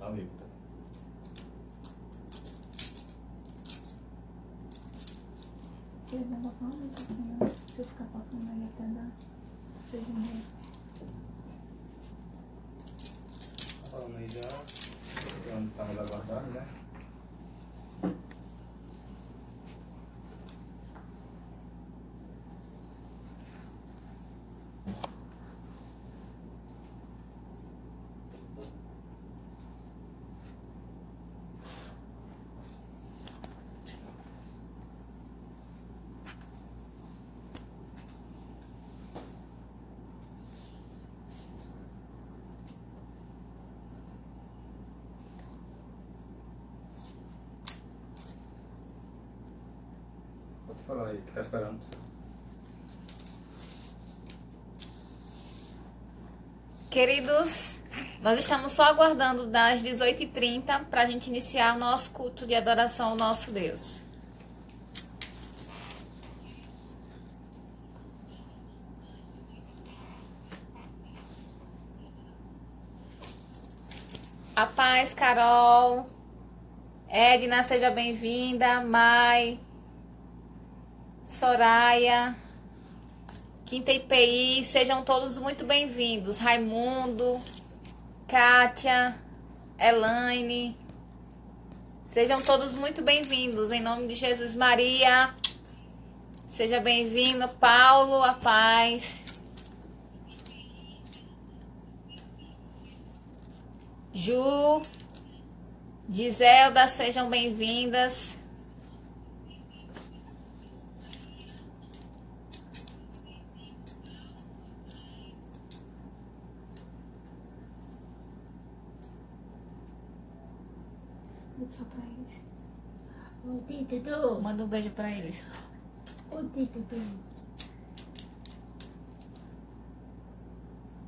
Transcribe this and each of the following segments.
amigo. Eu não vou falar isso, Senhor. Se eu ficar passando aí até dar. Seja um rei. Tá falando aí já. Onde estamos aguardando, né? Pode falar aí, que tá esperando você. Queridos, nós estamos só aguardando das 18h30 para a gente iniciar o nosso culto de adoração ao nosso Deus. A paz, Carol. Edna, seja bem-vinda. Mai. Soraya. Quinta IPI, sejam todos muito bem-vindos. Raimundo. Kátia. Elaine. Sejam todos muito bem-vindos. Em nome de Jesus. Maria. Seja bem-vindo. Paulo, a paz. Ju, Giselda, sejam bem-vindas. Tchau pra eles. Oi, Dudu. Manda um beijo pra eles. Oi, Dudu.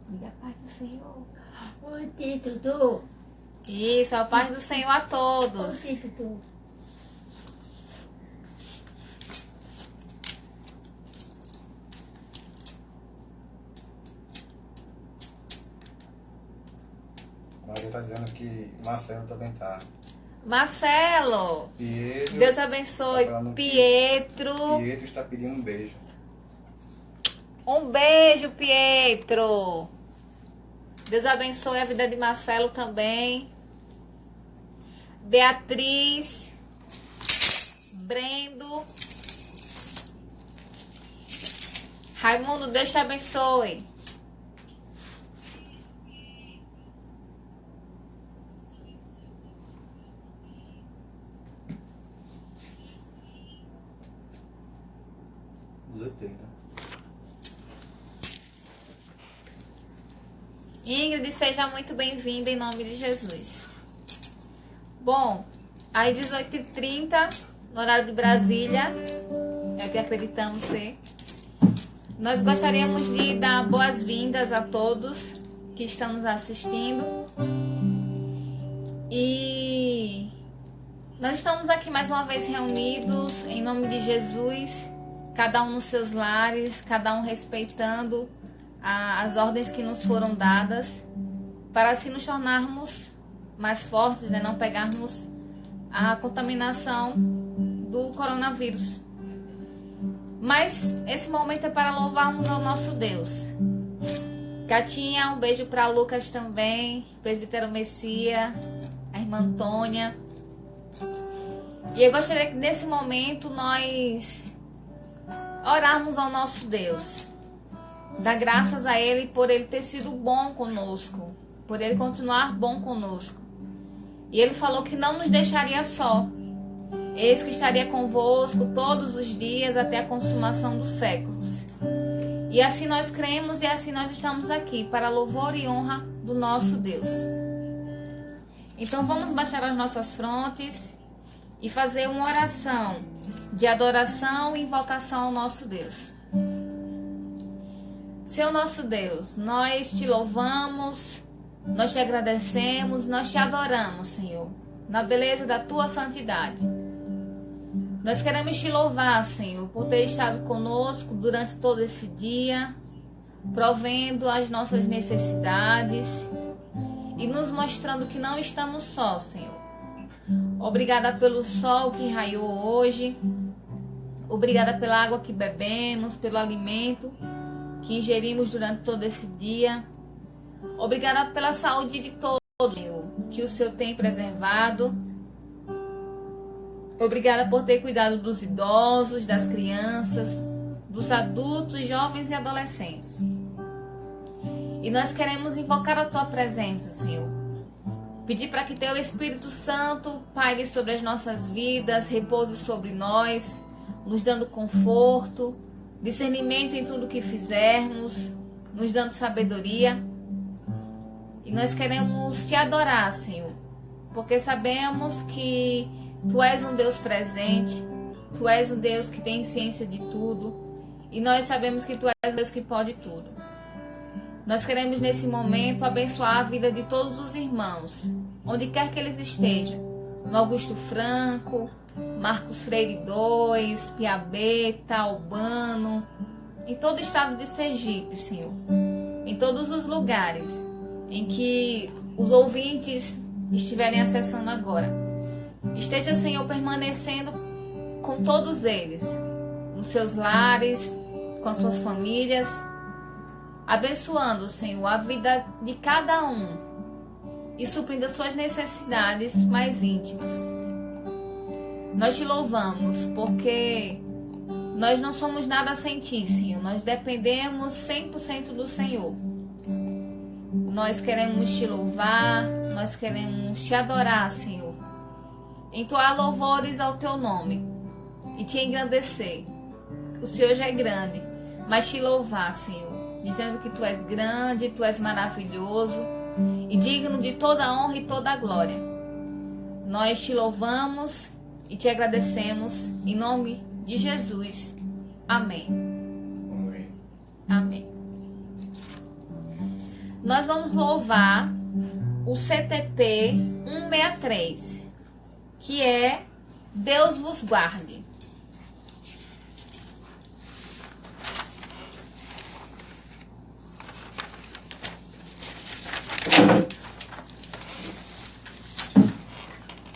Diga a paz do Senhor. Oi, Dudu. Isso, a paz do Senhor a todos. Oi, Dudu. Maria tá dizendo que Marcelo também tá. Marcelo, Pietro. Deus abençoe. Tá falando Pietro. Pietro está pedindo um beijo. Um beijo, Pietro. Deus abençoe a vida de Marcelo também. Beatriz. Brendo. Raimundo, Deus te abençoe. Ingrid, seja muito bem-vinda em nome de Jesus. Bom, às 18h30, no horário de Brasília, é o que acreditamos ser, nós gostaríamos de dar boas-vindas a todos que estão nos assistindo. E nós estamos aqui mais uma vez reunidos em nome de Jesus, cada um nos seus lares, cada um respeitando as ordens que nos foram dadas, para assim nos tornarmos mais fortes, né? Não pegarmos a contaminação do coronavírus. Mas esse momento é para louvarmos ao nosso Deus. Gatinha, um beijo para Lucas também, presbítero Messia, a irmã Antônia. E eu gostaria que nesse momento nós orarmos ao nosso Deus. Dar graças a Ele por Ele ter sido bom conosco, por Ele continuar bom conosco. E Ele falou que não nos deixaria só. Eis que estaria convosco todos os dias até a consumação dos séculos. E assim nós cremos e assim nós estamos aqui, para louvor e honra do nosso Deus. Então vamos baixar as nossas frontes e fazer uma oração de adoração e invocação ao nosso Deus. Senhor nosso Deus, nós te louvamos, nós te agradecemos, nós te adoramos, Senhor, na beleza da tua santidade. Nós queremos te louvar, Senhor, por ter estado conosco durante todo esse dia, provendo as nossas necessidades e nos mostrando que não estamos sós, Senhor. Obrigada pelo sol que raiou hoje. Obrigada pela água que bebemos, pelo alimento que ingerimos durante todo esse dia. Obrigada pela saúde de todos, Senhor, que o Senhor tem preservado. Obrigada por ter cuidado dos idosos, das crianças, dos adultos, jovens e adolescentes. E nós queremos invocar a Tua presença, Senhor. Pedir para que Teu Espírito Santo paire sobre as nossas vidas, repouse sobre nós, nos dando conforto, discernimento em tudo que fizermos, nos dando sabedoria. E nós queremos Te adorar, Senhor, porque sabemos que Tu és um Deus presente, Tu és um Deus que tem ciência de tudo, e nós sabemos que Tu és um Deus que pode tudo. Nós queremos nesse momento abençoar a vida de todos os irmãos, onde quer que eles estejam, no Augusto Franco, Marcos Freire II, Piabeta, Albano, em todo o estado de Sergipe, Senhor, em todos os lugares em que os ouvintes estiverem acessando agora. Esteja, Senhor, permanecendo com todos eles, nos seus lares, com as suas famílias, abençoando, Senhor, a vida de cada um e suprindo as suas necessidades mais íntimas. Nós Te louvamos porque nós não somos nada sem Ti, Senhor. Nós dependemos 100% do Senhor. Nós queremos Te louvar, nós queremos Te adorar, Senhor. Entoar louvores ao Teu nome e Te engrandecer. O Senhor já é grande, mas Te louvar, Senhor, dizendo que Tu és grande, Tu és maravilhoso e digno de toda a honra e toda a glória. Nós Te louvamos e Te agradecemos em nome de Jesus. Amém. Amém. Amém. Nós vamos louvar o CTP 163, que é Deus vos guarde.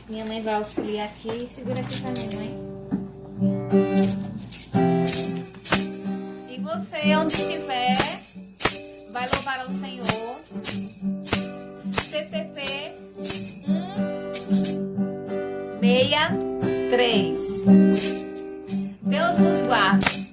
Minha mãe vai auxiliar aqui. Segura aqui pra minha mãe. E você, onde estiver, vai louvar ao Senhor. CTP 163. Deus vos guarde.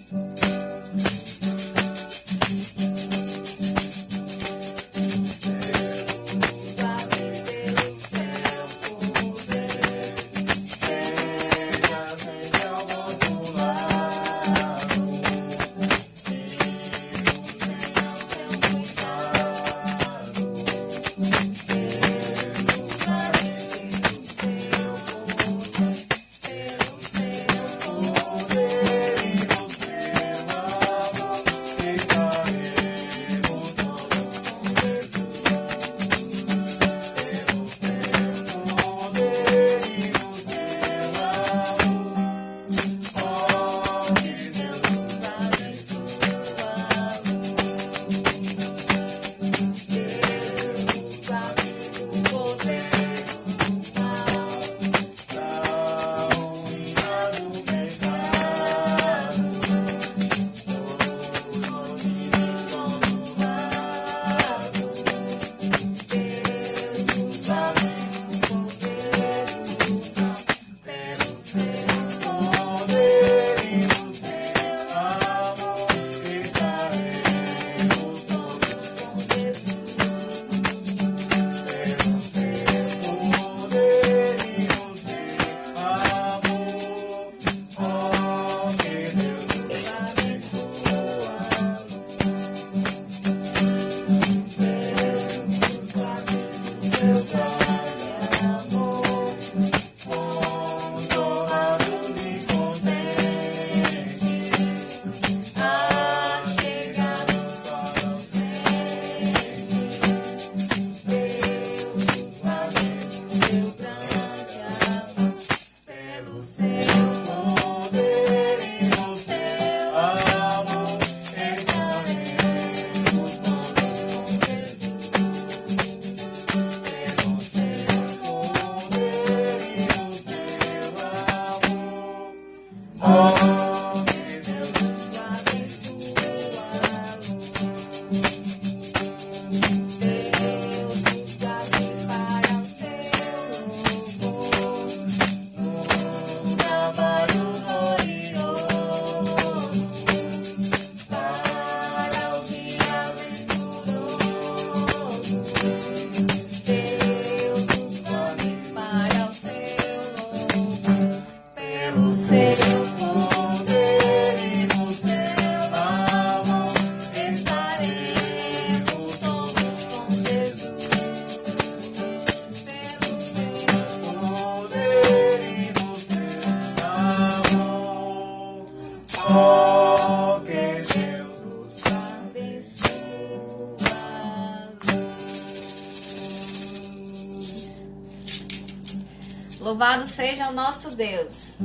Louvado seja o nosso Deus.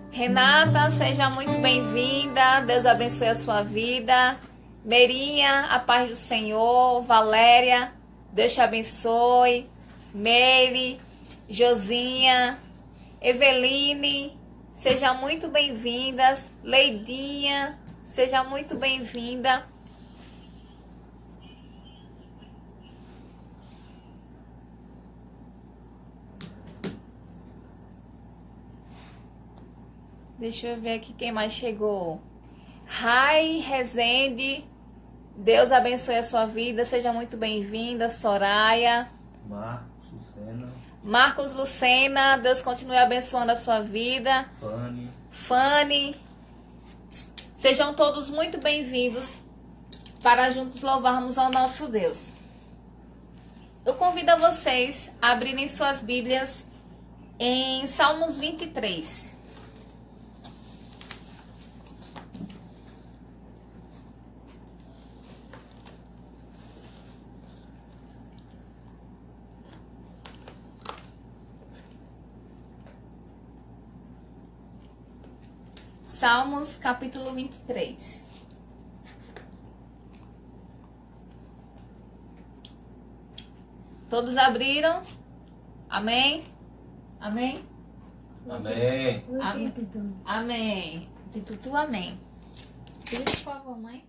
Renata, seja muito bem-vinda. Deus abençoe a sua vida. Merinha, a paz do Senhor. Valéria, Deus te abençoe. Meire, Josinha, Eveline, sejam muito bem-vindas. Leidinha, seja muito bem-vinda. Deixa eu ver aqui quem mais chegou. Rai Rezende, Deus abençoe a sua vida, seja muito bem-vinda. Soraya, Marcos, Lucena, Marcos Lucena, Deus continue abençoando a sua vida. Fanny, sejam todos muito bem-vindos para juntos louvarmos ao nosso Deus. Eu convido a vocês a abrirem suas Bíblias em Salmos 23. Salmos capítulo 23. Todos abriram? Amém? Amém? Amém. Amém. Amém. Titutu, amém. Por favor, mãe.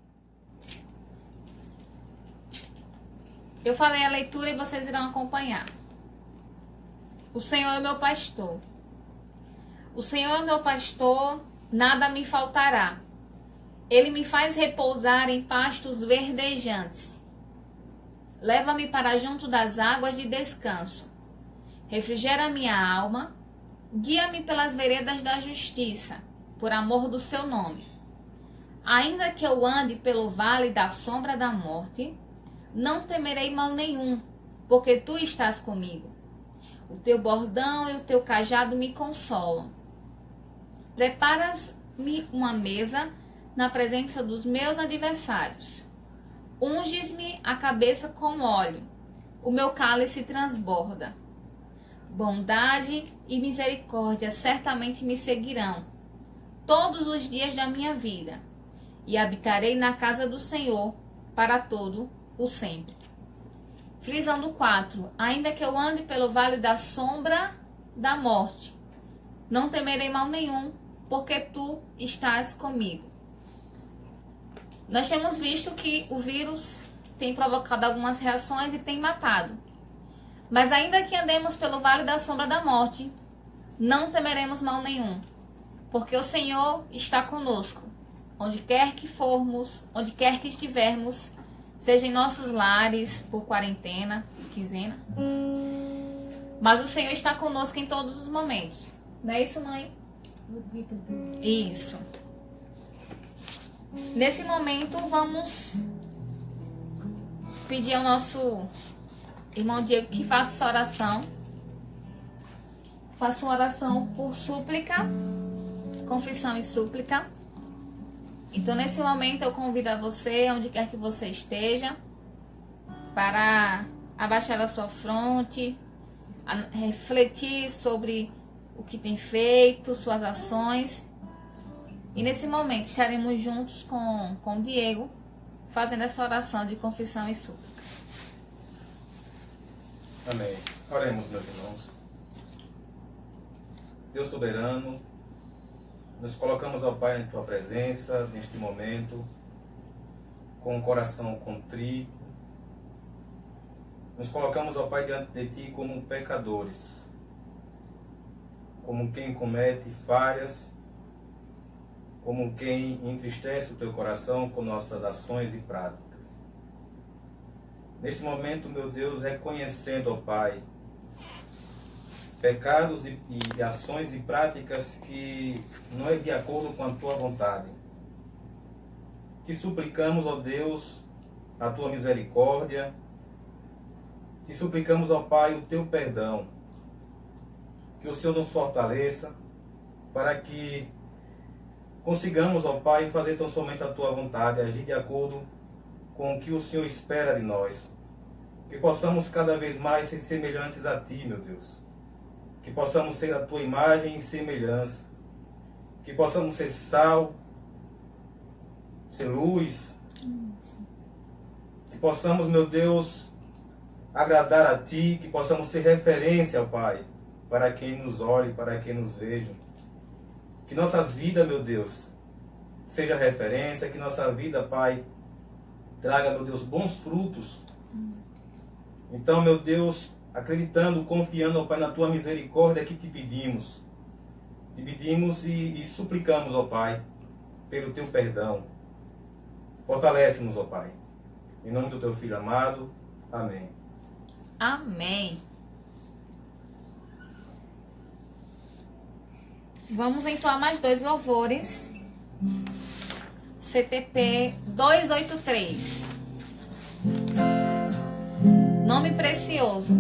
Eu falei a leitura e vocês irão acompanhar. O Senhor é meu pastor. O Senhor é meu pastor, nada me faltará. Ele me faz repousar em pastos verdejantes. Leva-me para junto das águas de descanso. Refrigera minha alma. Guia-me pelas veredas da justiça, por amor do seu nome. Ainda que eu ande pelo vale da sombra da morte, não temerei mal nenhum, porque tu estás comigo. O teu bordão e o teu cajado me consolam. Preparas-me uma mesa na presença dos meus adversários. Unges-me a cabeça com óleo. O meu cálice transborda. Bondade e misericórdia certamente me seguirão todos os dias da minha vida, e habitarei na casa do Senhor para todo o sempre. Frisando 4. Ainda que eu ande pelo vale da sombra da morte, não temerei mal nenhum, porque tu estás comigo. Nós temos visto que o vírus tem provocado algumas reações e tem matado. Mas ainda que andemos pelo vale da sombra da morte, não temeremos mal nenhum, porque o Senhor está conosco. Onde quer que formos, onde quer que estivermos, seja em nossos lares, por quarentena, quinzena. Mas o Senhor está conosco em todos os momentos. Não é isso, mãe? Isso. Nesse momento, vamos pedir ao nosso irmão Diego que faça essa oração. Faça uma oração por súplica, confissão e súplica. Então, nesse momento, eu convido a você, onde quer que você esteja, para abaixar a sua fronte, a refletir sobre o que tem feito, suas ações. E nesse momento estaremos juntos com o Diego, fazendo essa oração de confissão e súplica. Amém. Oremos, meus irmãos. Deus soberano, nos colocamos, ó Pai, em Tua presença, neste momento, com o coração contrito. Nos colocamos, ó Pai, diante de Ti como pecadores, como quem comete falhas, como quem entristece o Teu coração com nossas ações e práticas. Neste momento, meu Deus, reconhecendo, ó Pai, pecados e ações e práticas que não é de acordo com a Tua vontade. Te suplicamos, ó Deus, a Tua misericórdia. Te suplicamos, ó Pai, o Teu perdão. Que o Senhor nos fortaleça para que consigamos, ó Pai, fazer tão somente a Tua vontade, agir de acordo com o que o Senhor espera de nós. Que possamos cada vez mais ser semelhantes a Ti, meu Deus. Que possamos ser a Tua imagem e semelhança. Que possamos ser sal, ser luz. Que possamos, meu Deus, agradar a Ti. Que possamos ser referência, ó Pai, para quem nos olhe, para quem nos veja. Que nossas vidas, meu Deus, seja referência. Que nossa vida, Pai, traga, meu Deus, bons frutos. Então, meu Deus, acreditando, confiando, ó Pai, na Tua misericórdia que te pedimos. Te pedimos e suplicamos, ó Pai, pelo Teu perdão. Fortalece-nos, ó Pai. Em nome do Teu Filho amado. Amém. Amém. Vamos entoar mais 2 louvores. CTP 283. Nome precioso.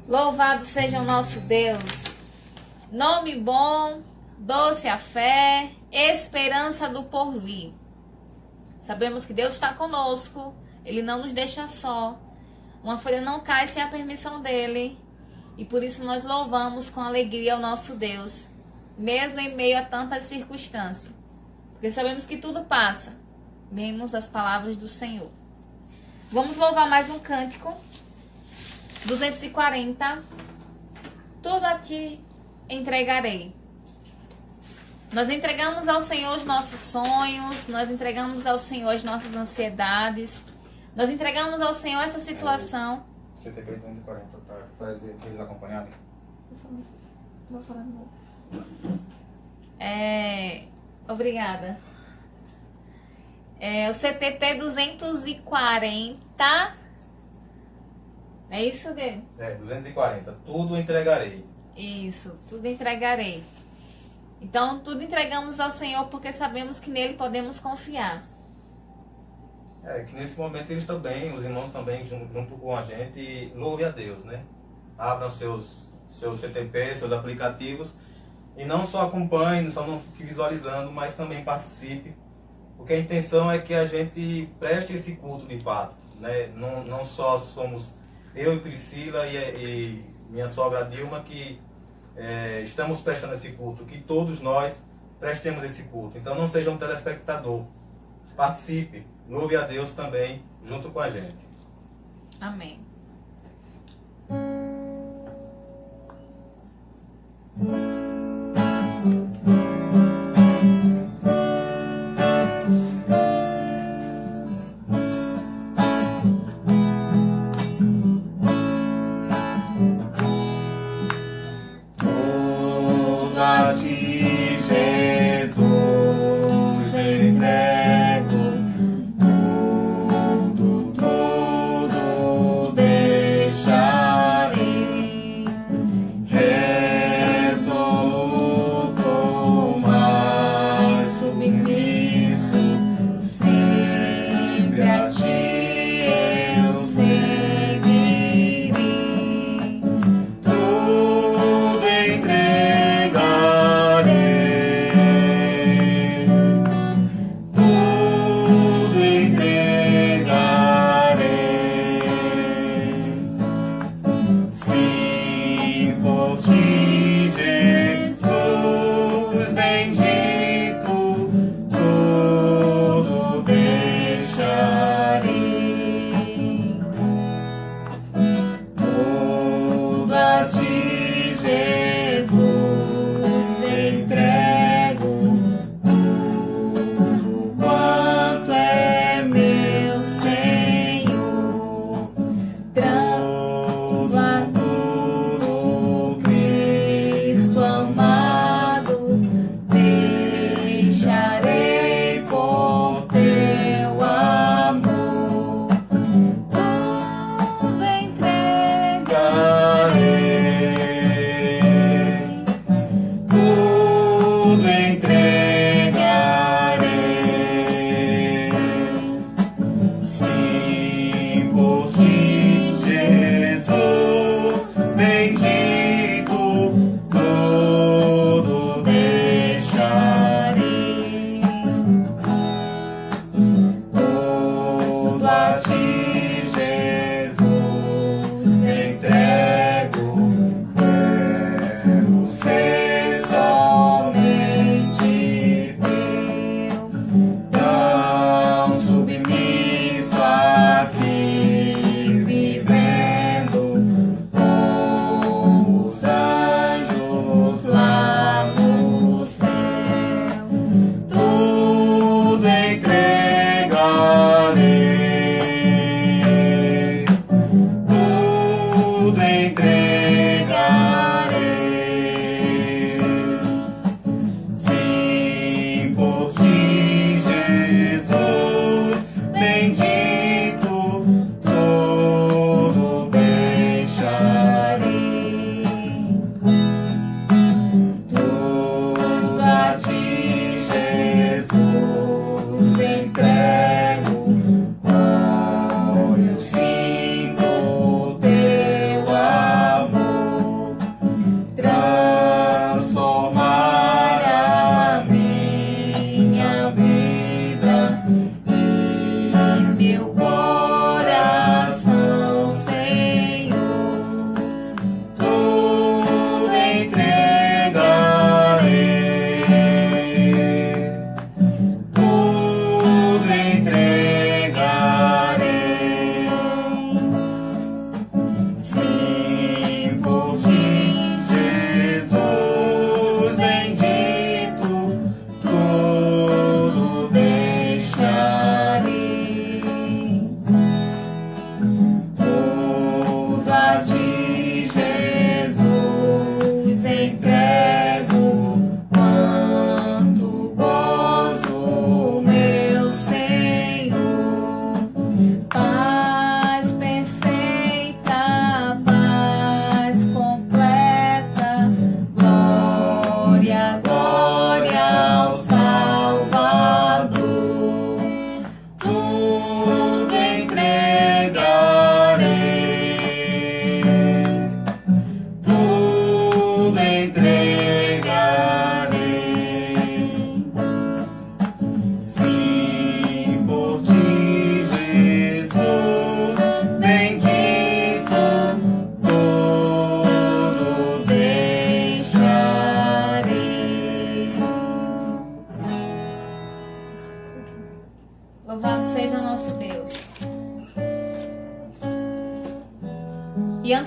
Louvado seja o nosso Deus. Nome bom, doce a fé, esperança do porvir. Sabemos que Deus está conosco, Ele não nos deixa só. Uma folha não cai sem a permissão dEle. E por isso nós louvamos com alegria o nosso Deus, mesmo em meio a tantas circunstâncias. Porque sabemos que tudo passa, menos as palavras do Senhor. Vamos louvar mais um cântico. 240. Tudo a ti entregarei. Nós entregamos ao Senhor os nossos sonhos, nós entregamos ao Senhor as nossas ansiedades, nós entregamos ao Senhor essa situação. CTP 240, para fazer eles acompanharem. Vou falar de novo. Obrigada. O CTP 240. É isso, Gui? 240. Tudo entregarei. Isso, tudo entregarei. Então, tudo entregamos ao Senhor porque sabemos que nele podemos confiar. Que nesse momento eles também, os irmãos também, junto com a gente, louve a Deus, né? Abram seus CTP, seus aplicativos, e não só acompanhe, só não fique visualizando, mas também participe, porque a intenção é que a gente preste esse culto de fato, né? Não só somos eu e Priscila e minha sogra Dilma que estamos prestando esse culto, que todos nós prestemos esse culto. Então não seja um telespectador, participe, louve a Deus também junto com a gente. Amém. Deixarei.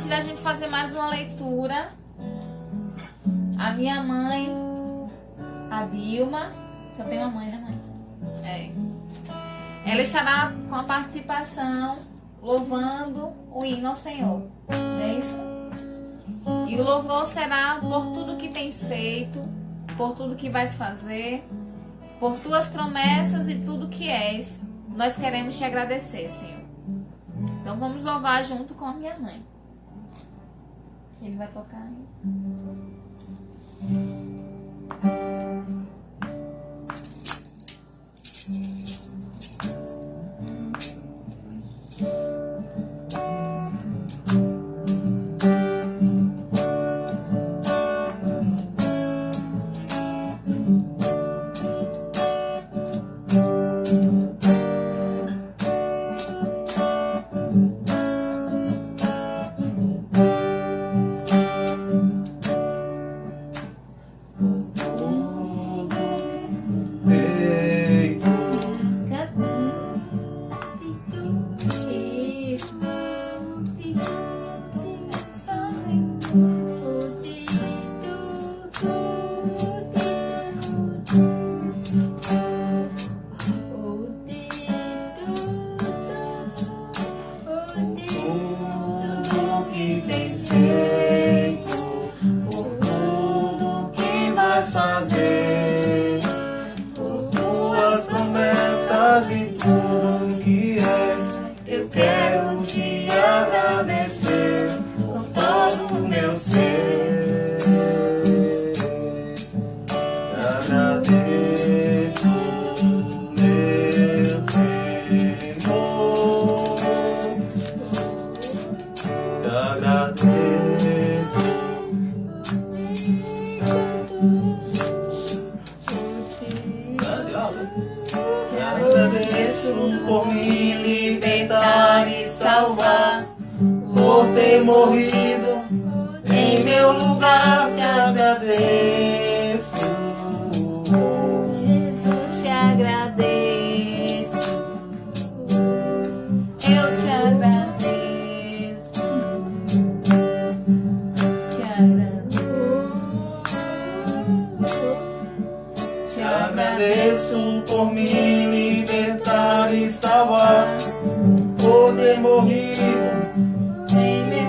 antes da gente fazer mais uma leitura, a minha mãe, a Dilma, só tem uma mãe, né, mãe? Ela estará com a participação louvando o hino ao Senhor, não é isso? E o louvor será por tudo que tens feito, por tudo que vais fazer, por tuas promessas e tudo que és. Nós queremos te agradecer, Senhor. Então vamos louvar junto com a minha mãe. Ele vai tocar isso. Por me libertar e salvar, por ter morrido em meu lugar, te agradeço. Jesus, te agradeço. Eu te agradeço. Te agradeço. Te agradeço por me libertar e salvar, por ter morrido em meu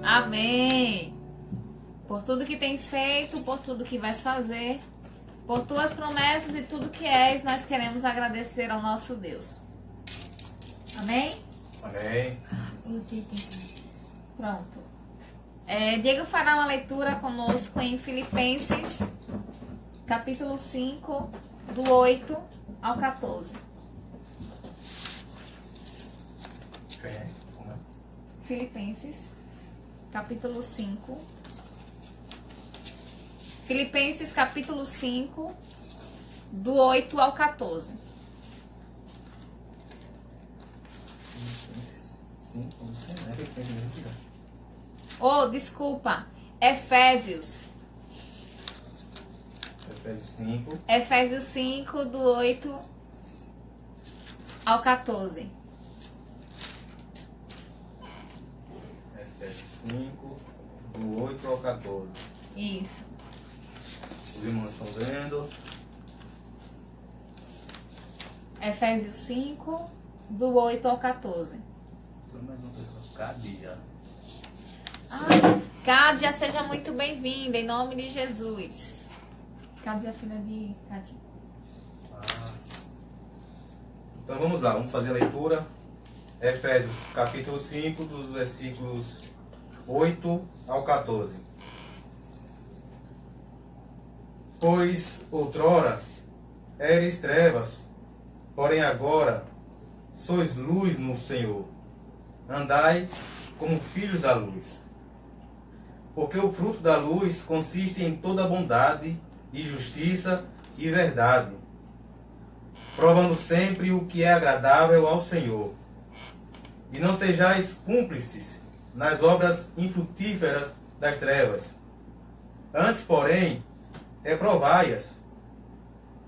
Amém. Por tudo que tens feito, por tudo que vais fazer, por tuas promessas e tudo que és, nós queremos agradecer ao nosso Deus. Amém? Amém. Pronto. Diego fará uma leitura conosco em Filipenses, capítulo 5, do 8 ao 14. Filipenses, capítulo 5. Filipenses, capítulo 5, do 8 ao 14. Oh, desculpa. Efésios. Efésios 5, do 8 ao 14. Efésios 5, do 8 ao 14. Isso. Os irmãos estão vendo. Efésios 5, do 8 ao 14. Cádia. Cádia, seja muito bem-vinda, em nome de Jesus. Cádia, filha de Cádia. Então vamos lá, vamos fazer a leitura. Efésios capítulo 5, dos versículos 8 ao 14. Pois outrora eres trevas, porém agora sois luz no Senhor. Andai como filhos da luz. Porque o fruto da luz consiste em toda bondade e justiça e verdade, provando sempre o que é agradável ao Senhor. E não sejais cúmplices nas obras infrutíferas das trevas. Antes, porém, reprovai-as,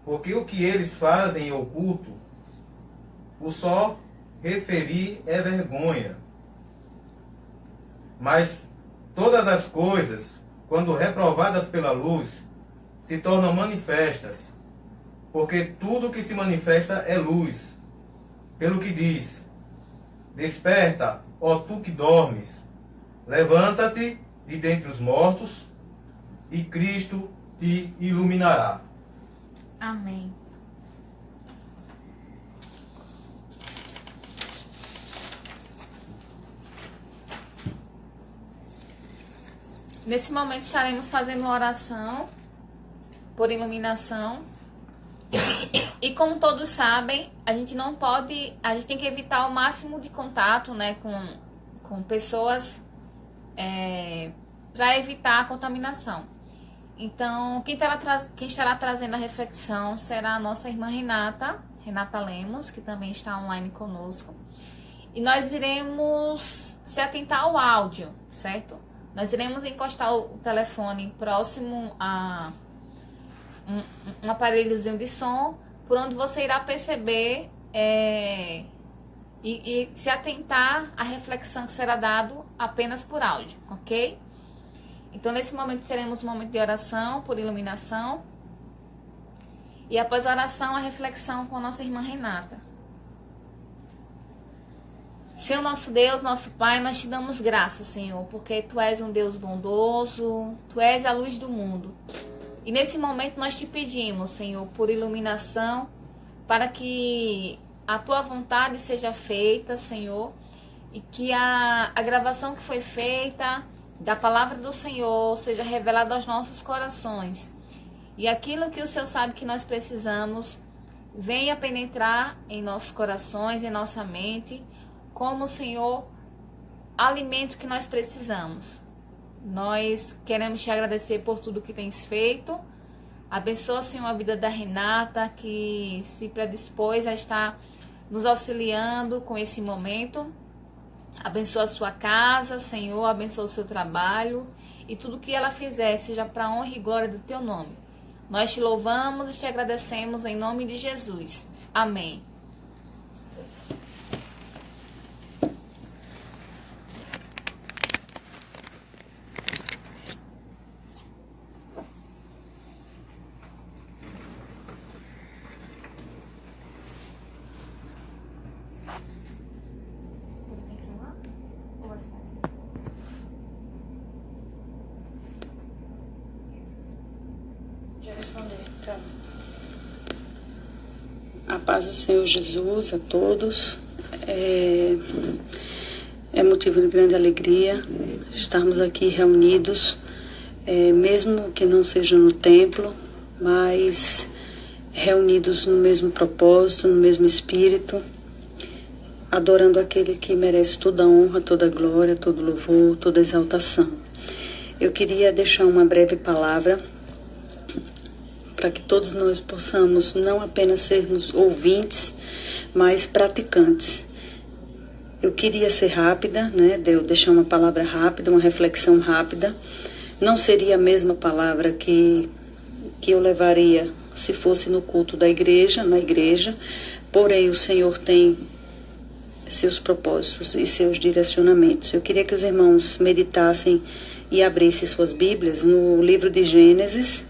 porque o que eles fazem em oculto, o só referir é vergonha. Mas todas as coisas, quando reprovadas pela luz, se tornam manifestas, porque tudo que se manifesta é luz. Pelo que diz: desperta, ó tu que dormes, levanta-te de dentre os mortos, e Cristo te iluminará. Amém. Nesse momento estaremos fazendo uma oração por iluminação. E como todos sabem, a gente tem que evitar o máximo de contato, né, com pessoas para evitar a contaminação. Então, quem estará trazendo a reflexão será a nossa irmã Renata Lemos, que também está online conosco. E nós iremos se atentar ao áudio, certo? Nós iremos encostar o telefone próximo a um aparelhozinho de som, por onde você irá perceber e se atentar à reflexão que será dado apenas por áudio, ok? Então, nesse momento, teremos um momento de oração por iluminação. E após a oração, a reflexão com a nossa irmã Renata. Senhor nosso Deus, nosso Pai, nós te damos graças, Senhor, porque Tu és um Deus bondoso, Tu és a luz do mundo. E nesse momento nós te pedimos, Senhor, por iluminação, para que a Tua vontade seja feita, Senhor, e que a gravação que foi feita da palavra do Senhor seja revelada aos nossos corações. E aquilo que o Senhor sabe que nós precisamos venha penetrar em nossos corações, em nossa mente, como, Senhor, alimento que nós precisamos. Nós queremos te agradecer por tudo que tens feito. Abençoa, Senhor, a vida da Renata, que se predispôs a estar nos auxiliando com esse momento. Abençoa a sua casa, Senhor, abençoa o seu trabalho. E tudo que ela fizer seja para a honra e glória do teu nome. Nós te louvamos e te agradecemos em nome de Jesus. Amém. A paz do Senhor Jesus a todos. É motivo de grande alegria estarmos aqui reunidos, mesmo que não seja no templo, mas reunidos no mesmo propósito, no mesmo espírito, adorando aquele que merece toda a honra, toda a glória, todo louvor, toda a exaltação. Eu queria deixar uma breve palavra para que todos nós possamos não apenas sermos ouvintes, mas praticantes. Eu queria ser rápida, né? Deixar uma palavra rápida, uma reflexão rápida. Não seria a mesma palavra que eu levaria se fosse no culto da igreja, na igreja, porém o Senhor tem seus propósitos e seus direcionamentos. Eu queria que os irmãos meditassem e abrissem suas Bíblias no livro de Gênesis,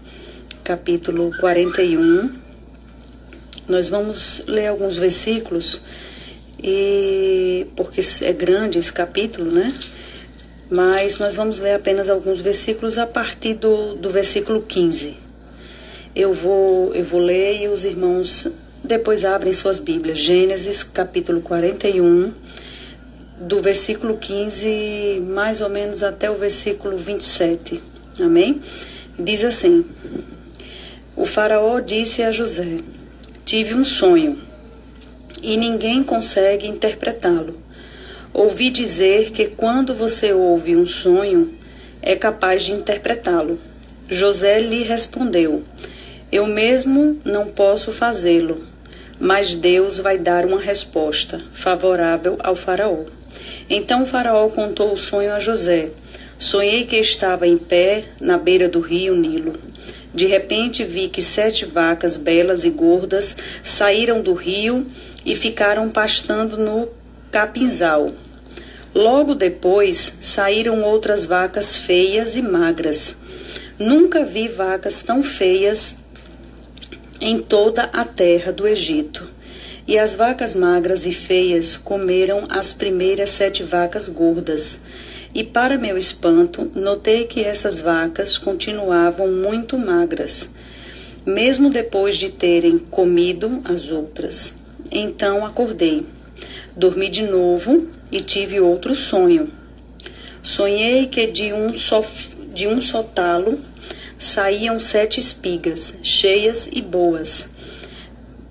capítulo 41. Nós vamos ler alguns versículos, porque é grande esse capítulo, né? Mas nós vamos ler apenas alguns versículos a partir do versículo 15. Eu vou ler e os irmãos depois abrem suas Bíblias. Gênesis, capítulo 41, do versículo 15, mais ou menos até o versículo 27. Amém? Diz assim: o faraó disse a José: tive um sonho, e ninguém consegue interpretá-lo. Ouvi dizer que quando você ouve um sonho, é capaz de interpretá-lo. José lhe respondeu: eu mesmo não posso fazê-lo, mas Deus vai dar uma resposta favorável ao faraó. Então o faraó contou o sonho a José. Sonhei que estava em pé na beira do rio Nilo. De repente vi que 7 vacas belas e gordas saíram do rio e ficaram pastando no capinzal. Logo depois saíram outras vacas feias e magras. Nunca vi vacas tão feias em toda a terra do Egito. E as vacas magras e feias comeram as primeiras 7 vacas gordas. E para meu espanto, notei que essas vacas continuavam muito magras, mesmo depois de terem comido as outras. Então acordei, dormi de novo e tive outro sonho. Sonhei que de um só talo saíam 7 espigas, cheias e boas.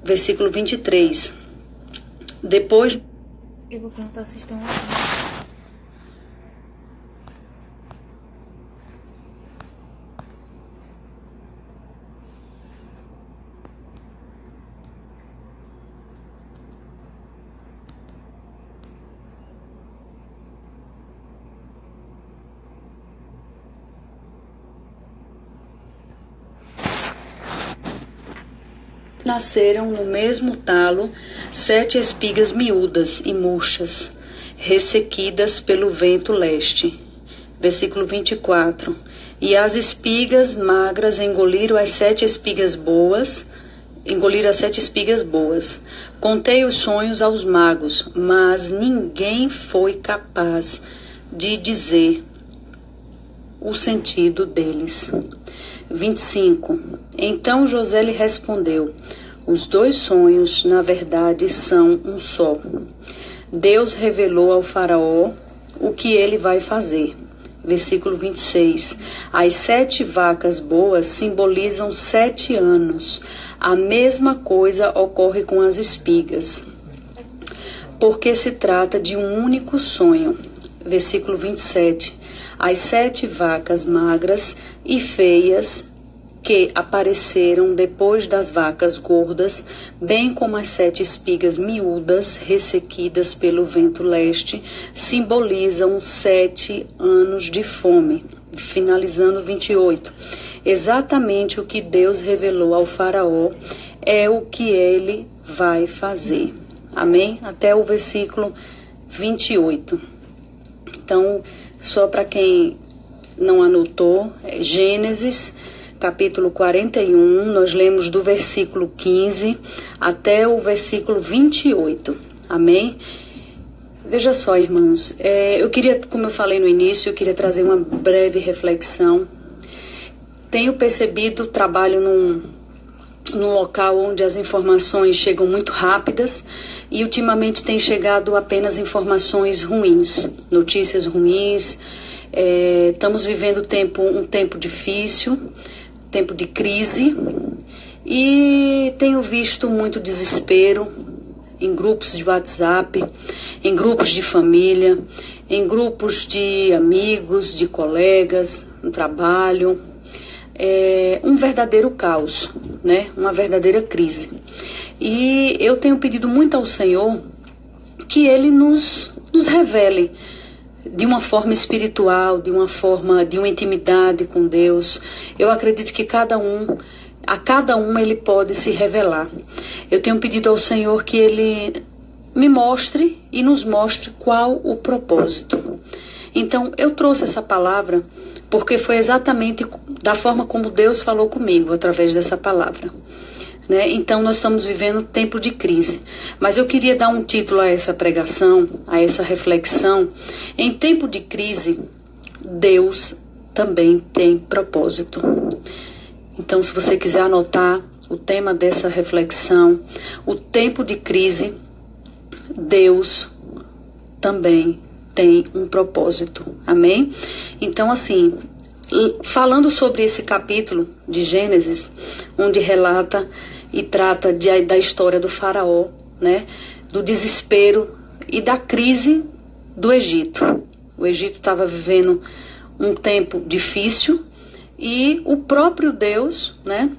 Versículo 23. Depois... Eu vou perguntar se estão aqui. Nasceram no mesmo talo 7 espigas miúdas e murchas, ressequidas pelo vento leste. Versículo 24. E as espigas magras engoliram as 7 espigas boas. Contei os sonhos aos magos, mas ninguém foi capaz de dizer o sentido deles. 25. Então José lhe respondeu: os 2 sonhos, na verdade, são um só. Deus revelou ao faraó o que ele vai fazer. Versículo 26. As 7 vacas boas simbolizam 7 anos. A mesma coisa ocorre com as espigas, porque se trata de um único sonho. Versículo 27. As 7 vacas magras e feias que apareceram depois das vacas gordas, bem como as 7 espigas miúdas ressequidas pelo vento leste, simbolizam 7 anos de fome. Finalizando 28. Exatamente o que Deus revelou ao faraó é o que ele vai fazer. Amém? Até o versículo 28. Então, só para quem não anotou, Gênesis, capítulo 41, nós lemos do versículo 15 até o versículo 28. Amém? Veja só, irmãos, eu queria, como eu falei no início, eu queria trazer uma breve reflexão. Tenho percebido, trabalho num local onde as informações chegam muito rápidas e ultimamente tem chegado apenas informações ruins, notícias ruins. Estamos vivendo um tempo difícil, tempo de crise, e tenho visto muito desespero em grupos de WhatsApp, em grupos de família, em grupos de amigos, de colegas, no trabalho. Um verdadeiro caos, né? Uma verdadeira crise. E eu tenho pedido muito ao Senhor que Ele nos revele de uma forma espiritual, de uma intimidade com Deus. Eu acredito que a cada um Ele pode se revelar. Eu tenho pedido ao Senhor que Ele me mostre e nos mostre qual o propósito. Então, eu trouxe essa palavra porque foi exatamente da forma como Deus falou comigo, através dessa palavra. Né? Então, nós estamos vivendo um tempo de crise. Mas eu queria dar um título a essa pregação, a essa reflexão. Em tempo de crise, Deus também tem propósito. Então, se você quiser anotar o tema dessa reflexão, o tempo de crise, Deus também tem um propósito. Amém? Então, assim, falando sobre esse capítulo de Gênesis, onde relata e trata da história do faraó, né? Do desespero e da crise do Egito. O Egito estava vivendo um tempo difícil e o próprio Deus, né,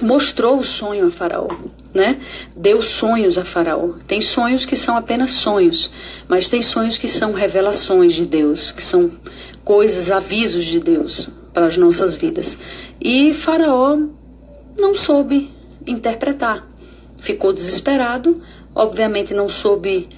mostrou o sonho a Faraó, né? Deu sonhos a Faraó. Tem sonhos que são apenas sonhos, mas tem sonhos que são revelações de Deus, que são coisas, avisos de Deus para as nossas vidas. E Faraó não soube interpretar, ficou desesperado, obviamente não soube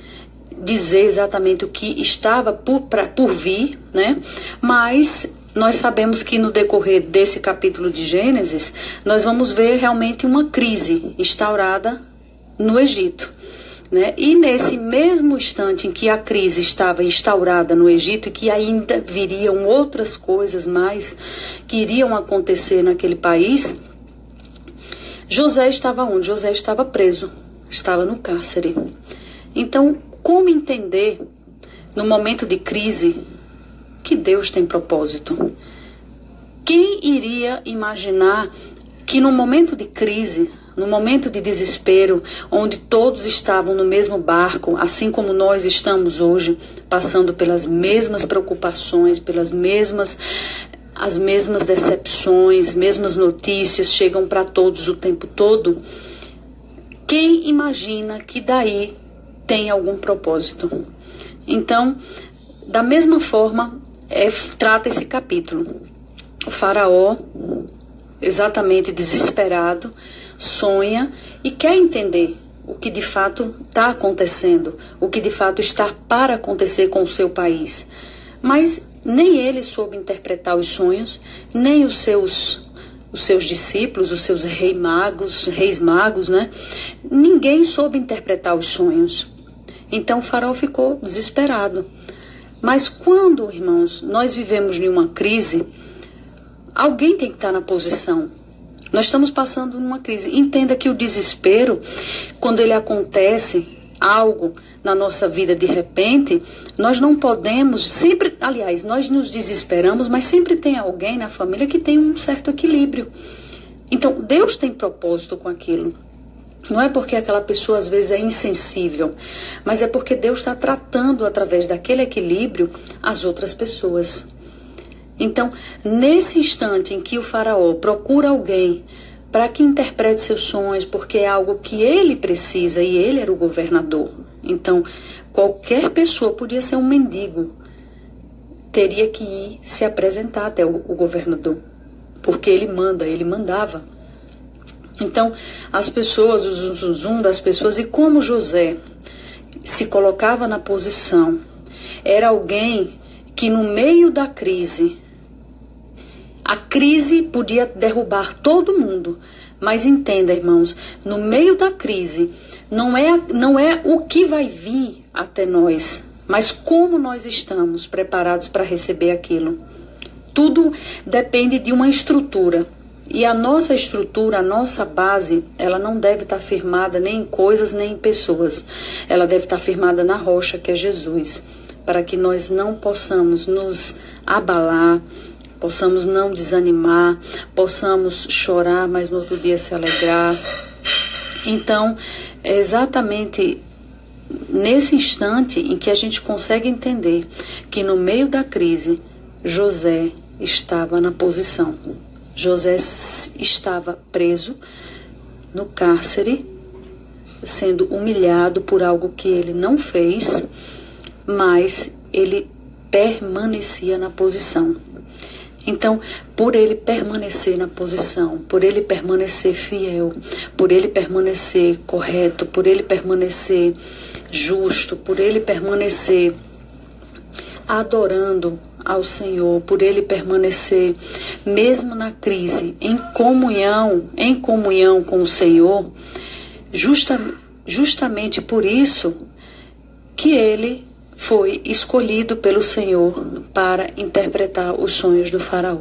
dizer exatamente o que estava por vir, né? Mas nós sabemos que no decorrer desse capítulo de Gênesis, nós vamos ver realmente uma crise instaurada no Egito, né? E nesse mesmo instante em que a crise estava instaurada no Egito e que ainda viriam outras coisas mais que iriam acontecer naquele país, José estava onde? José estava preso, estava no cárcere. Então, como entender, no momento de crise, que Deus tem propósito? Quem iria imaginar que no momento de crise, no momento de desespero, onde todos estavam no mesmo barco, assim como nós estamos hoje, passando pelas mesmas preocupações, as mesmas decepções, mesmas notícias chegam para todos o tempo todo, quem imagina que daí tem algum propósito? Então, da mesma forma, trata esse capítulo. O Faraó, exatamente desesperado, sonha e quer entender o que de fato está acontecendo, o que de fato está para acontecer com o seu país. Mas nem ele soube interpretar os sonhos, nem os seus discípulos, os seus reis magos, né? Ninguém soube interpretar os sonhos. Então o Faraó ficou desesperado. Mas quando, irmãos, nós vivemos em uma crise, alguém tem que estar na posição. Nós estamos passando numa crise. Entenda que o desespero, quando ele acontece, algo na nossa vida de repente, nós não podemos, sempre, aliás, nós nos desesperamos, mas sempre tem alguém na família que tem um certo equilíbrio. Então, Deus tem propósito com aquilo. Não é porque aquela pessoa às vezes é insensível, mas é porque Deus está tratando através daquele equilíbrio as outras pessoas. Então, nesse instante em que o Faraó procura alguém para que interprete seus sonhos, porque é algo que ele precisa e ele era o governador. Então, qualquer pessoa, podia ser um mendigo, teria que ir se apresentar até o governador, porque ele mandava. Então, as pessoas, o zum das pessoas, e como José se colocava na posição, era alguém que no meio da crise, a crise podia derrubar todo mundo, mas entenda, irmãos, no meio da crise, não é o que vai vir até nós, mas como nós estamos preparados para receber aquilo. Tudo depende de uma estrutura. E a nossa estrutura, a nossa base, ela não deve estar firmada nem em coisas, nem em pessoas. Ela deve estar firmada na rocha, que é Jesus, para que nós não possamos nos abalar, possamos não desanimar, possamos chorar, mas no outro dia se alegrar. Então, é exatamente nesse instante em que a gente consegue entender que no meio da crise, José estava na posição. José estava preso no cárcere, sendo humilhado por algo que ele não fez, mas ele permanecia na posição. Então, por ele permanecer na posição, por ele permanecer fiel, por ele permanecer correto, por ele permanecer justo, por ele permanecer adorando ao Senhor, por ele permanecer mesmo na crise, em comunhão com o Senhor, justamente por isso que ele foi escolhido pelo Senhor para interpretar os sonhos do faraó.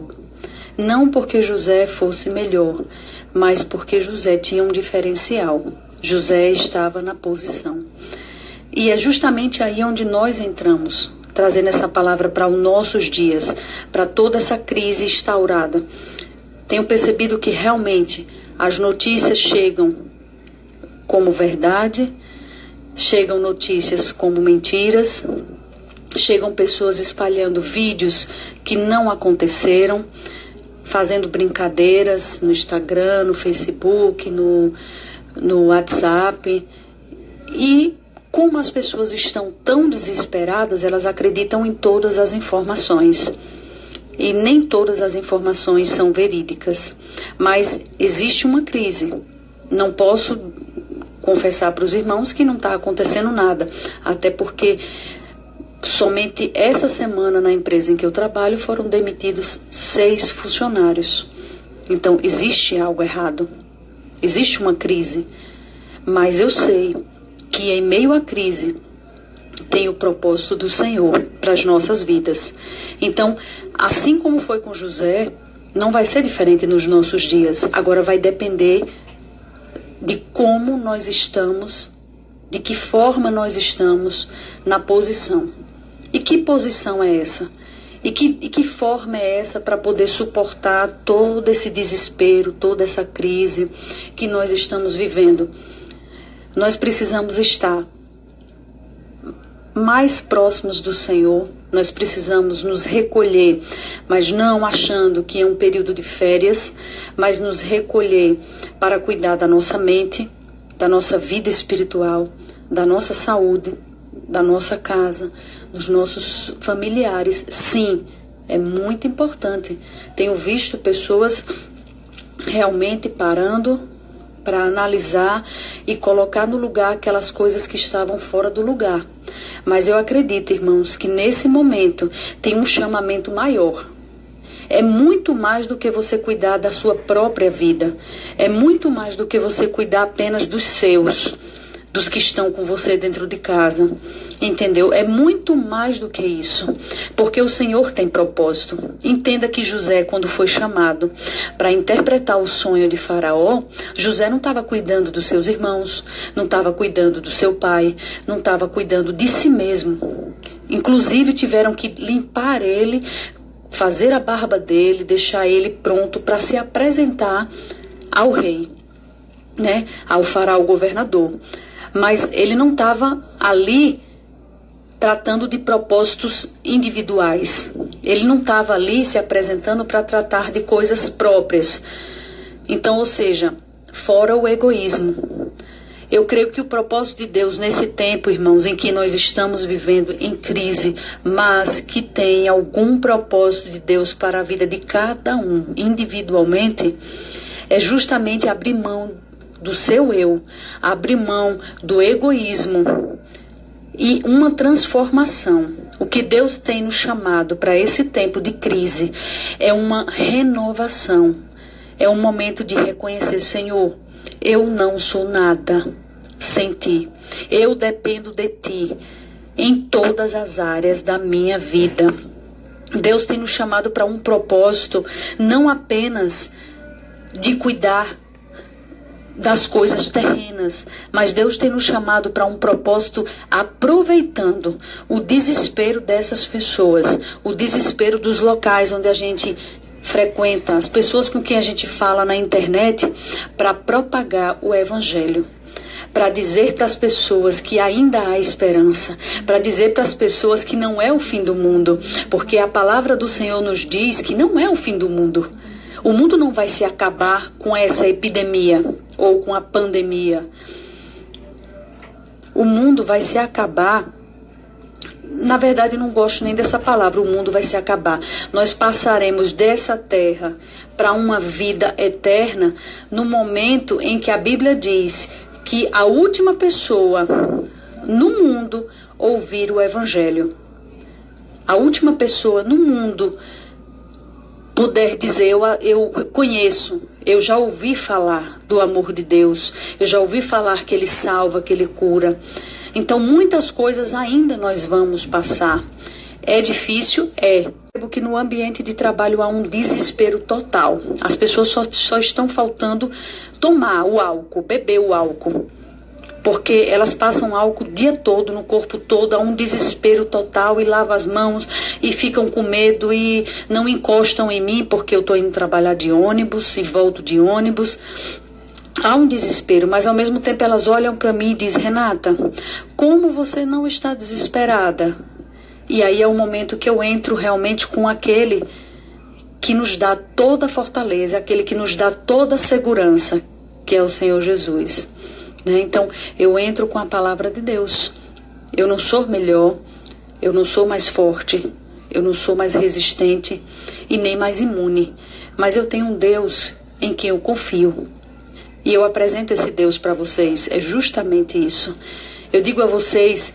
Não porque José fosse melhor, mas porque José tinha um diferencial. José estava na posição. E é justamente aí onde nós entramos, trazendo essa palavra para os nossos dias, para toda essa crise instaurada. Tenho percebido que realmente as notícias chegam como verdade, chegam notícias como mentiras, chegam pessoas espalhando vídeos que não aconteceram, fazendo brincadeiras no Instagram, no Facebook, no WhatsApp. E como as pessoas estão tão desesperadas, elas acreditam em todas as informações. E nem todas as informações são verídicas. Mas existe uma crise. Não posso confessar para os irmãos que não está acontecendo nada. Até porque somente essa semana na empresa em que eu trabalho foram demitidos 6 funcionários. Então existe algo errado. Existe uma crise. Mas eu sei que em meio à crise tem o propósito do Senhor para as nossas vidas. Então, assim como foi com José, não vai ser diferente nos nossos dias. Agora vai depender de como nós estamos, de que forma nós estamos na posição. E que posição é essa? E que forma é essa para poder suportar todo esse desespero, toda essa crise que nós estamos vivendo? Nós precisamos estar mais próximos do Senhor, nós precisamos nos recolher, mas não achando que é um período de férias, mas nos recolher para cuidar da nossa mente, da nossa vida espiritual, da nossa saúde, da nossa casa, dos nossos familiares. Sim, é muito importante. Tenho visto pessoas realmente parando para analisar e colocar no lugar aquelas coisas que estavam fora do lugar. Mas eu acredito, irmãos, que nesse momento tem um chamamento maior. É muito mais do que você cuidar da sua própria vida. É muito mais do que você cuidar apenas dos seus, dos que estão com você dentro de casa. Entendeu? É muito mais do que isso, porque o Senhor tem propósito. Entenda que José, quando foi chamado para interpretar o sonho de Faraó, José não estava cuidando dos seus irmãos, não estava cuidando do seu pai, não estava cuidando de si mesmo. Inclusive tiveram que limpar ele, fazer a barba dele, deixar ele pronto para se apresentar ao rei, né? Ao Faraó governador. Mas ele não estava ali tratando de propósitos individuais. Ele não estava ali se apresentando para tratar de coisas próprias. Então, ou seja, fora o egoísmo. Eu creio que o propósito de Deus nesse tempo, irmãos, em que nós estamos vivendo em crise, mas que tem algum propósito de Deus para a vida de cada um individualmente, é justamente abrir mão do seu eu, abrir mão do egoísmo e uma transformação. O que Deus tem nos chamado para esse tempo de crise é uma renovação. É um momento de reconhecer, Senhor, eu não sou nada sem Ti. Eu dependo de Ti em todas as áreas da minha vida. Deus tem nos chamado para um propósito, não apenas de cuidar das coisas terrenas, mas Deus tem nos chamado para um propósito aproveitando o desespero dessas pessoas, o desespero dos locais onde a gente frequenta, as pessoas com quem a gente fala na internet, para propagar o Evangelho, para dizer para as pessoas que ainda há esperança, para dizer para as pessoas que não é o fim do mundo, porque a palavra do Senhor nos diz que não é o fim do mundo. O mundo não vai se acabar com essa epidemia ou com a pandemia. O mundo vai se acabar. Na verdade, não gosto nem dessa palavra, o mundo vai se acabar. Nós passaremos dessa terra para uma vida eterna no momento em que a Bíblia diz que a última pessoa no mundo ouvir o Evangelho. A última pessoa no mundo puder dizer, eu conheço, eu já ouvi falar do amor de Deus, eu já ouvi falar que Ele salva, que Ele cura. Então, muitas coisas ainda nós vamos passar. É difícil? É. Porque no ambiente de trabalho há um desespero total. As pessoas só estão faltando tomar o álcool, beber o álcool. Porque elas passam álcool o dia todo, no corpo todo, há um desespero total e lavam as mãos e ficam com medo e não encostam em mim porque eu estou indo trabalhar de ônibus e volto de ônibus. Há um desespero, mas ao mesmo tempo elas olham para mim e dizem, Renata, como você não está desesperada? E aí é o momento que eu entro realmente com aquele que nos dá toda a fortaleza, aquele que nos dá toda a segurança, que é o Senhor Jesus. Né? Então, eu entro com a palavra de Deus. Eu não sou melhor, eu não sou mais forte, eu não sou mais resistente e nem mais imune. Mas eu tenho um Deus em quem eu confio. E eu apresento esse Deus para vocês. É justamente isso. Eu digo a vocês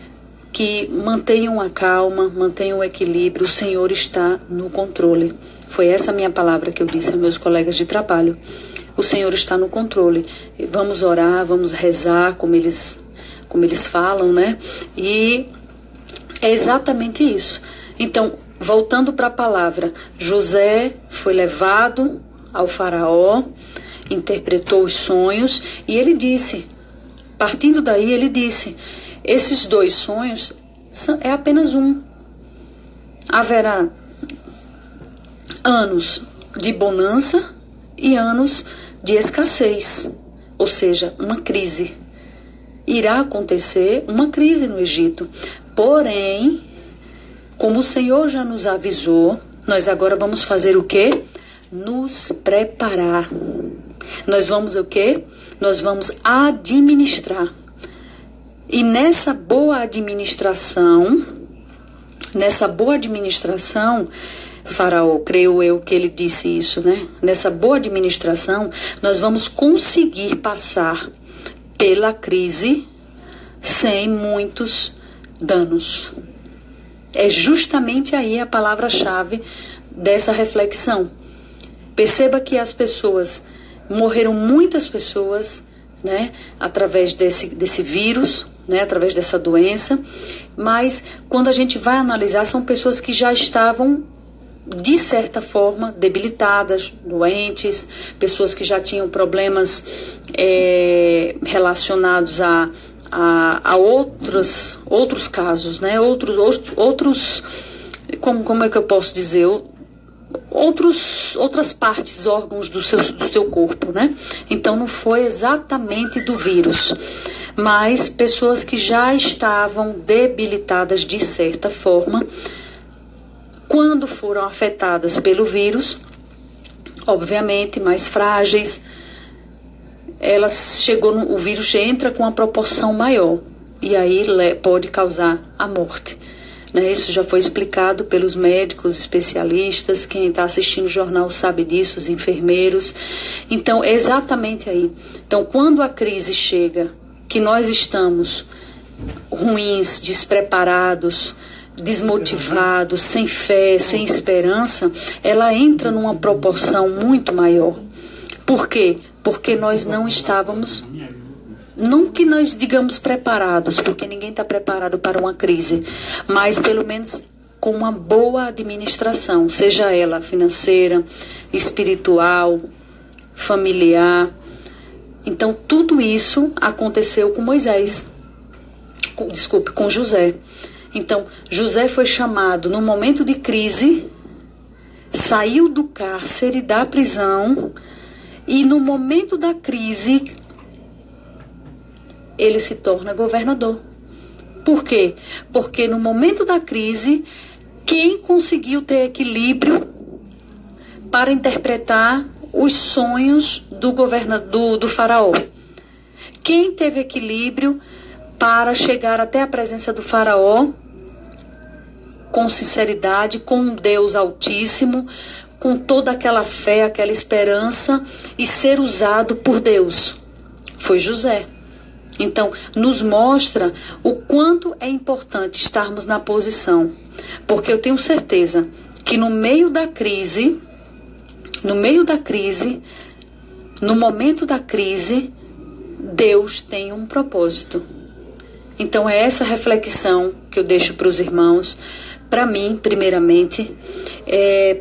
que mantenham a calma, mantenham o equilíbrio. O Senhor está no controle. Foi essa a minha palavra que eu disse aos meus colegas de trabalho. O Senhor está no controle. Vamos orar, vamos rezar, como eles falam, né? E é exatamente isso. Então, voltando para a palavra, José foi levado ao faraó, interpretou os sonhos e ele disse, partindo daí ele disse, esses 2 sonhos é apenas um. Haverá anos de bonança e anos de escassez, ou seja, uma crise. Irá acontecer uma crise no Egito. Porém, como o Senhor já nos avisou, nós agora vamos fazer o quê? Nos preparar. Nós vamos o quê? Nós vamos administrar. E nessa boa administração, Faraó, creio eu que ele disse isso, né? Nessa boa administração, nós vamos conseguir passar pela crise sem muitos danos. É justamente aí a palavra-chave dessa reflexão. Perceba que as pessoas, morreram muitas pessoas, né? Através desse vírus, né? Através dessa doença. Mas quando a gente vai analisar, são pessoas que já estavam de certa forma debilitadas, doentes, pessoas que já tinham problemas relacionados a outros casos, né? Outros como é que eu posso dizer? Outras partes, órgãos do seu corpo, né? Então não foi exatamente do vírus, mas pessoas que já estavam debilitadas de certa forma. Quando foram afetadas pelo vírus, obviamente mais frágeis, o vírus entra com uma proporção maior e aí pode causar a morte. Né? Isso já foi explicado pelos médicos especialistas, quem está assistindo o jornal sabe disso, os enfermeiros. Então, é exatamente aí. Então, quando a crise chega, que nós estamos ruins, despreparados, desmotivados, sem fé, sem esperança, ela entra numa proporção muito maior. Por quê? Porque nós não estávamos, não que nós digamos preparados, porque ninguém está preparado para uma crise, mas pelo menos com uma boa administração, seja ela financeira, espiritual, familiar. Então tudo isso aconteceu com com José. Então, José foi chamado no momento de crise, saiu do cárcere, da prisão, e no momento da crise, ele se torna governador. Por quê? Porque no momento da crise, quem conseguiu ter equilíbrio para interpretar os sonhos do faraó? Quem teve equilíbrio para chegar até a presença do faraó com sinceridade, com um Deus altíssimo, com toda aquela fé, aquela esperança e ser usado por Deus? Foi José. Então, nos mostra o quanto é importante estarmos na posição, porque eu tenho certeza que no meio da crise, no momento da crise, Deus tem um propósito. Então é essa reflexão que eu deixo para os irmãos, para mim, primeiramente.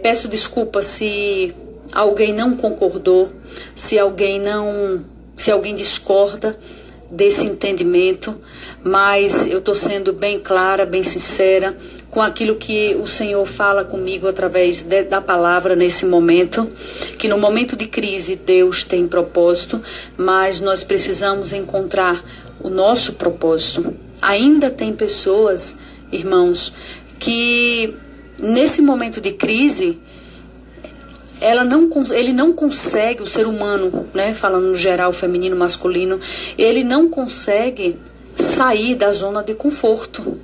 Peço desculpa se alguém não concordou, se alguém discorda desse entendimento, mas eu estou sendo bem clara, bem sincera com aquilo que o Senhor fala comigo através da palavra nesse momento, que no momento de crise Deus tem propósito, mas nós precisamos encontrar o nosso propósito. Ainda tem pessoas, irmãos, que nesse momento de crise, ele não consegue, o ser humano, né, falando no geral, feminino, masculino, ele não consegue sair da zona de conforto.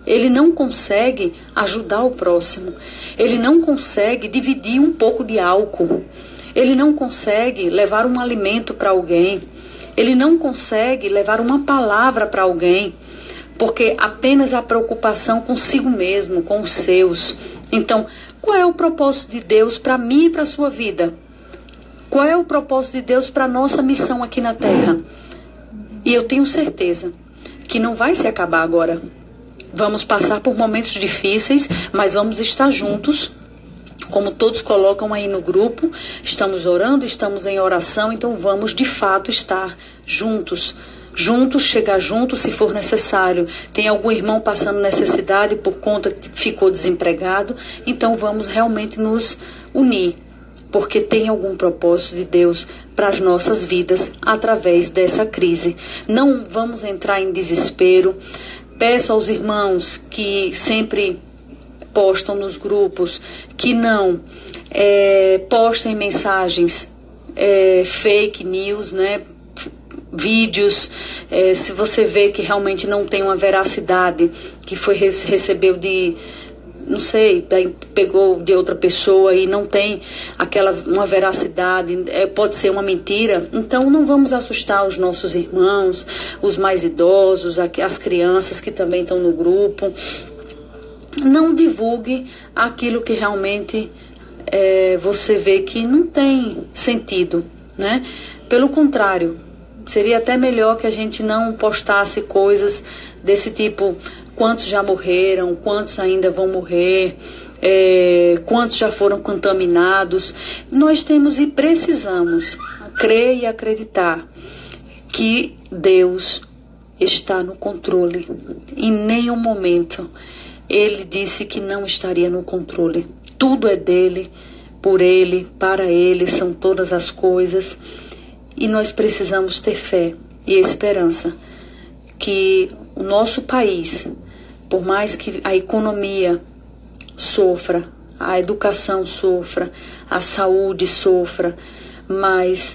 Ele não consegue ajudar o próximo. Ele não consegue dividir um pouco de álcool. Ele não consegue levar um alimento para alguém. Ele não consegue levar uma palavra para alguém, porque apenas a preocupação consigo mesmo, com os seus. Então, qual é o propósito de Deus para mim e para a sua vida? Qual é o propósito de Deus para a nossa missão aqui na Terra? E eu tenho certeza que não vai se acabar agora. Vamos passar por momentos difíceis, mas vamos estar juntos, como todos colocam aí no grupo. Estamos orando, estamos em oração, então vamos de fato estar juntos. Juntos, chegar juntos se for necessário. Tem algum irmão passando necessidade por conta que ficou desempregado, então vamos realmente nos unir, porque tem algum propósito de Deus para as nossas vidas através dessa crise. Não vamos entrar em desespero. Peço aos irmãos que sempre postam nos grupos que não postem mensagens fake news, né? Vídeos, se você vê que realmente não tem uma veracidade, que recebeu de, não sei, pegou de outra pessoa e não tem uma veracidade, pode ser uma mentira, então não vamos assustar os nossos irmãos, os mais idosos, as crianças que também estão no grupo. Não divulgue aquilo que realmente você vê que não tem sentido, né? Pelo contrário, seria até melhor que a gente não postasse coisas desse tipo: quantos já morreram, quantos ainda vão morrer, quantos já foram contaminados. Nós temos e precisamos crer e acreditar que Deus está no controle. Em nenhum momento Ele disse que não estaria no controle. Tudo é dele, por ele, para ele, são todas as coisas. E nós precisamos ter fé e esperança que o nosso país, por mais que a economia sofra, a educação sofra, a saúde sofra, mas